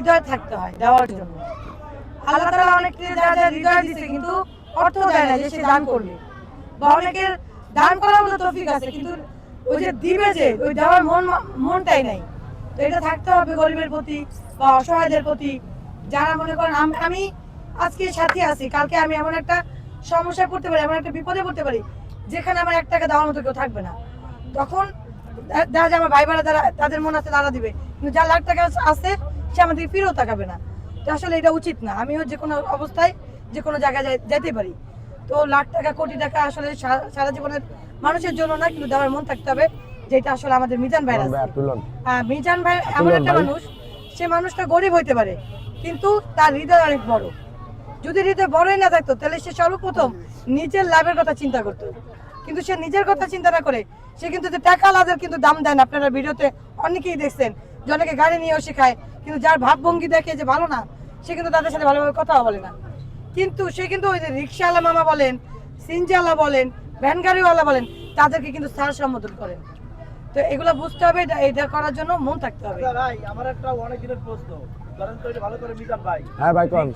হৃদয় থাকতে হয় দেওয়ার জন্য। আল্লাহ তাআলা অনেককে যারা হৃদয় দিচ্ছে কিন্তু অর্থ দেয় না যে সে দান করবে, বা অনেকের দান করার মতো তৌফিক আছে কিন্তু ওই যে দিবে যে ওই দেওয়ার মনটাই নাই। তো এটা থাকতে হবে গরিবের প্রতি বা অসহায়দের প্রতি। যারা মনে করেন আমি আজকে সাথে আছি, কালকে আমি এমন একটা সমস্যায় পড়তে পারি, এমন একটা বিপদে পড়তে পারি যেখানে আমার 1 টাকা দেওয়ার মতো কেউ থাকবে না। তখন দেখা যায় আমার ভাই বোনেরা যারা তাদের মন আছে তারা দিবে, কিন্তু যার লাখ টাকা আছে সে আমাদের ফিরেও তাকাবে না। তো আসলে এটা উচিত না। আমিও যে কোনো অবস্থায় যে কোনো জায়গায় যেতে পারি। তো লাখ টাকা কোটি টাকা আসলে সারা জীবনের মানুষের জন্য না, কিন্তু দেওয়ার মন থাকতে হবে, যেটা আসলে আমাদের মিজান ভাই আছে। মিজান ভাই এমন একটা মানুষ, সে মানুষটা গরিব হইতে পারে কিন্তু তার হৃদয় অনেক বড়। যদি হৃদয় বড়ই না থাকতো তাহলে সে সর্বপ্রথম নিজের লাভের কথা চিন্তা করতো, কিন্তু সে নিজের কথা চিন্তা না করে সে কিন্তু টাকা লাভের কিন্তু দাম দেন। আপনারা ভিডিওতে অনেকেই দেখছেন যে অনেকে গাড়ি নিয়েও শেখায়, কিন্তু যার ভাবভঙ্গি দেখে যে ভালো না সে কিন্তু তাদের সাথে ভালোভাবে কথাও বলে না। কিন্তু সে কিন্তু ওই যে রিক্সাওয়ালা মামা বলেন, সিনজাওয়ালা বলেন, ভ্যান গাড়িওয়ালা বলেন, তাদেরকে কিন্তু স্যার সম্বোধন করেন। তো এগুলো বুঝতে হবে, এটা করার জন্য মন থাকতে হবে। ভাই আমার একটা অনেক দিনের প্রশ্ন, ধরেন তো এটা ভালো করে মিজান ভাই। হ্যাঁ ভাই কোন